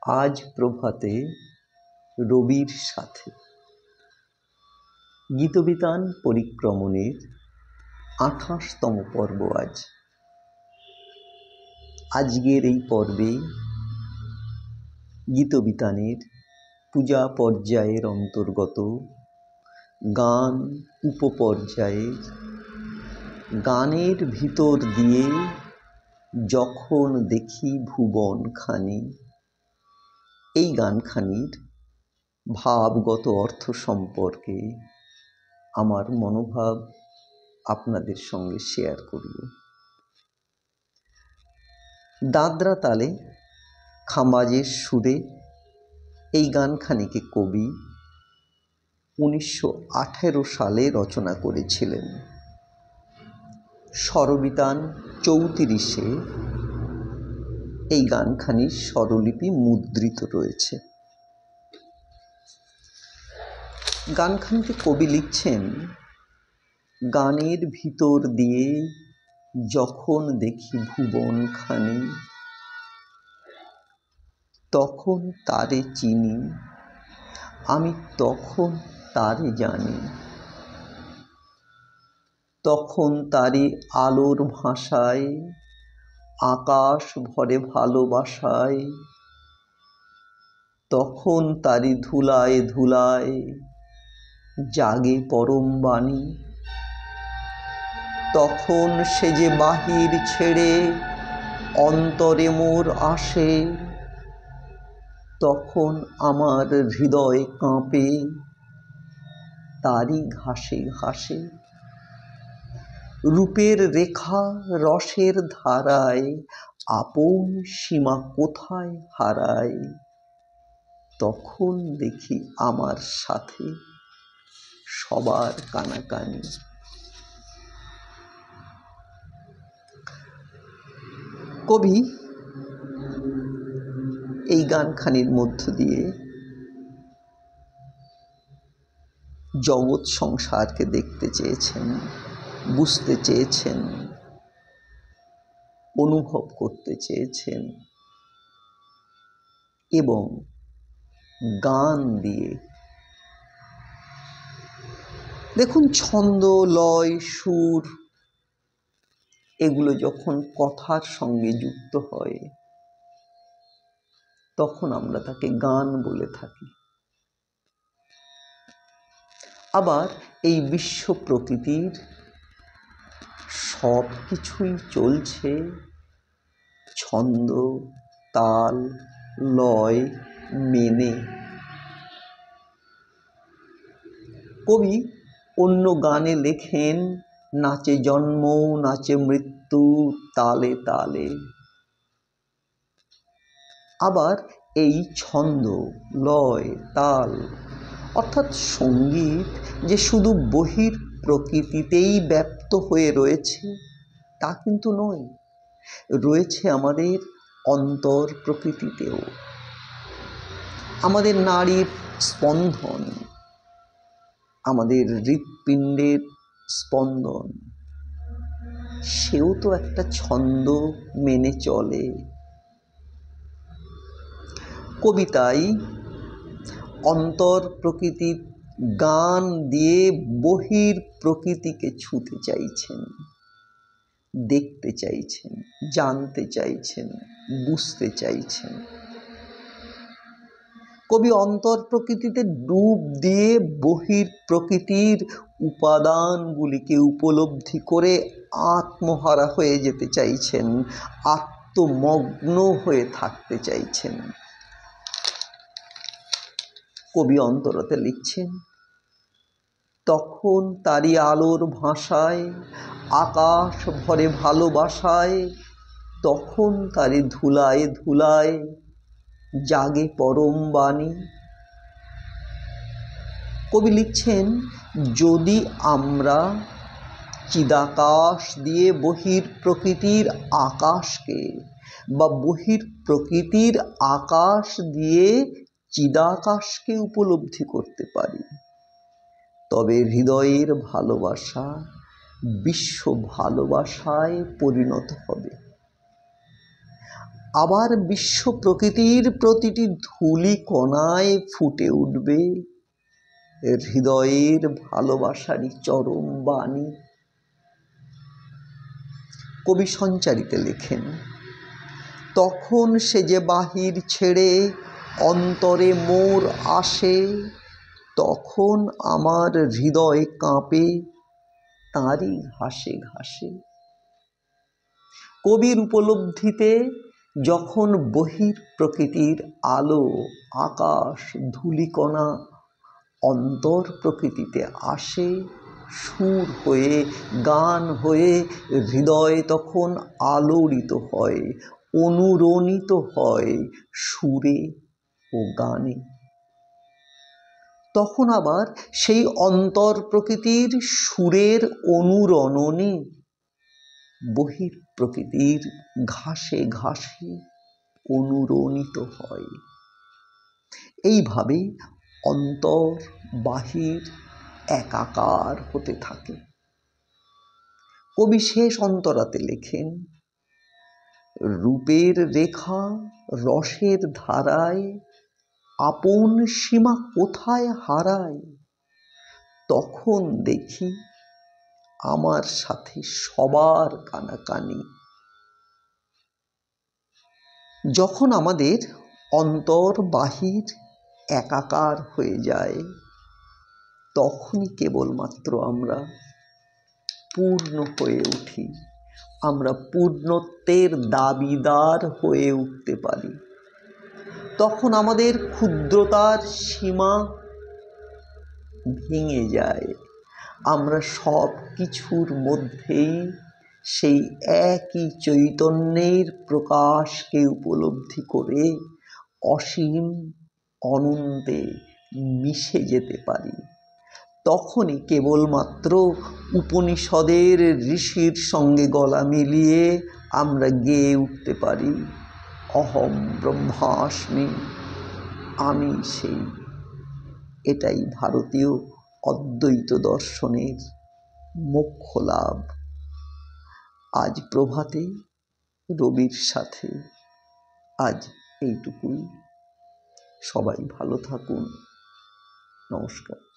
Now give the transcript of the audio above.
আজ প্রভাতে রবির সাথে গীতবিতান পরিক্রমণের ২৮তম পর্ব। আজকের এই পর্বে গীতবিতানের পূজা পর্যায়ের অন্তর্গত গান উপপর্যায়ের গানের ভিতর দিয়ে যখন দেখি ভুবনখানি, এই গানখানির ভাবগত অর্থ সম্পর্কে আমার মনোভাব আপনাদের সঙ্গে শেয়ার করব। দাদরা তালে খামাজের সুরে এই গানখানিকে কবি ১৯১৮ সালে রচনা করেছিলেন। স্বরবিতান ৩৪-এ এই গানখানির স্বরলিপি মুদ্রিত রয়েছে। গানখানিতে কবি লিখছেন, গানের ভিতর দিয়ে যখন দেখি ভুবনখানি, তখন তারে চিনি, আমি তখন তারে জানি। তখন তারে আলোর ভাষায়, আকাশ ভরে ভালোবাসায়, তখন তারি ধুলায় ধুলায় জাগে পরম বাণী। তখন সে যে বাহির ছেড়ে অন্তরে মোর আসে, তখন আমার হৃদয় কাঁপে তারি ঘাসে ঘাসে। রূপের রেখা রসের ধারায় আপন সীমা কোথায় হারায়, তখন দেখি আমার সাথে সবার কানাকানি। কবি এই গানখানির মধ্য দিয়ে জগৎ সংসারকে দেখতে চেয়েছেন, বুঝতে চেয়েছেন, অনুভব করতে চেয়েছেন এবং গান দিয়ে, দেখুন, ছন্দ, লয়, সুর এগুলো যখন কথার সঙ্গে যুক্ত হয় তখন আমরা তাকে গান বলে থাকি। আবার এই বিশ্ব প্রকৃতির সব কিছুই চলছে ছন্দ, তাল, লয় মেনে। কবি অন্য গানে লেখেন, নাচে জন্ম, নাচে মৃত্যু, তালে তালে। আবার এই ছন্দ, লয়, তাল অর্থাৎ সঙ্গীত যে শুধু বহির প্রকৃতিতেই ব্যপ্ত হয়ে রয়েছে তা কিন্তু নয়, রয়েছে আমাদের অন্তর প্রকৃতিতেও। আমাদের নাড়ির স্পন্দন, আমাদের হৃৎপিণ্ডের স্পন্দন, সেও তো একটা ছন্দ মেনে চলে। কবিতাই অন্তর প্রকৃতির গান দিয়ে বহির প্রকৃতিকে ছুঁতে চাইছেন, দেখতে চাইছেন, জানতে চাইছেন, বুঝতে চাইছেন। কবি অন্তর প্রকৃতিতে ডুব দিয়ে বহির প্রকৃতির উপাদানগুলিকে উপলব্ধি করে আত্মহারা হয়ে যেতে চাইছেন, আত্মমগ্ন হয়ে থাকতে চাইছেন। কবি অন্তরতে লিখছেন, তখন তারি আলোর ভাষায়, আকাশ ভরে ভালোবাসায়, তখন তারি ধুলায় ধুলায় জাগে পরম বাণী। কবি লিখছেন, যদি আমরা চিদাকাশ দিয়ে বহির প্রকৃতির আকাশকে বা বহির প্রকৃতির আকাশ দিয়ে চিদাকাশকে উপলব্ধি করতে পারি, তবে হৃদয়ের ভালোবাসা বিশ্ব ভালোবাসায় পরিণত হবে। আবার বিশ্ব প্রকৃতির প্রতিটি ধূলি কণায় ফুটে উঠবে হৃদয়ের ভালোবাসারই চরম বাণী। কবি সঞ্চারিতে লেখেন, তখন সে যে বাহির ছেড়ে অন্তরে মোর আসে, তখন আমার হৃদয় কাঁপে তাঁরই ঘাসে ঘাসে। কবির উপলব্ধিতে যখন বহির প্রকৃতির আলো, আকাশ, ধূলিকণা অন্তর প্রকৃতিতে আসে, সুর হয়ে, গান হয়ে হৃদয় তখন আলোড়িত হয়, অনুরণিত হয় সুরে ও গানে। তখন আবার সেই অন্তর প্রকৃতির সুরের অনুরণনে বহির প্রকৃতির ঘাসে ঘাসে অনুরণিত হয়। এইভাবে অন্তর বাহির একাকার হতে থাকে। কবি শেষ অন্তরাতে লেখেন, রূপের রেখা রসের ধারায় আপন সীমা কোথায় হারায়, তখন দেখি আমার সাথে সবার কানাকানি। যখন আমাদের অন্তর বাহির একাকার হয়ে যায়, তখনই কেবলমাত্র আমরা পূর্ণ হয়ে উঠি, আমরা পূর্ণত্বের দাবিদার হয়ে উঠতে পারি। তখন আমাদের ক্ষুদ্রতার সীমা ভেঙে যায়, আমরা সব কিছুর মধ্যেই সেই একই চৈতন্যের প্রকাশকে উপলব্ধি করে অসীম অনন্তে মিশে যেতে পারি। তখনই কেবলমাত্র উপনিষদের ঋষির সঙ্গে গলা মিলিয়ে আমরা গেয়ে উঠতে পারি, অহম ব্রহ্মাস্মি, আমি সেই। এটাই ভারতীয় অদ্বৈত দর্শনের মোক্ষ লাভ। আজ প্রভাতে রবির সাথে আজ এইটুকুই। সবাই ভালো থাকুন। নমস্কার।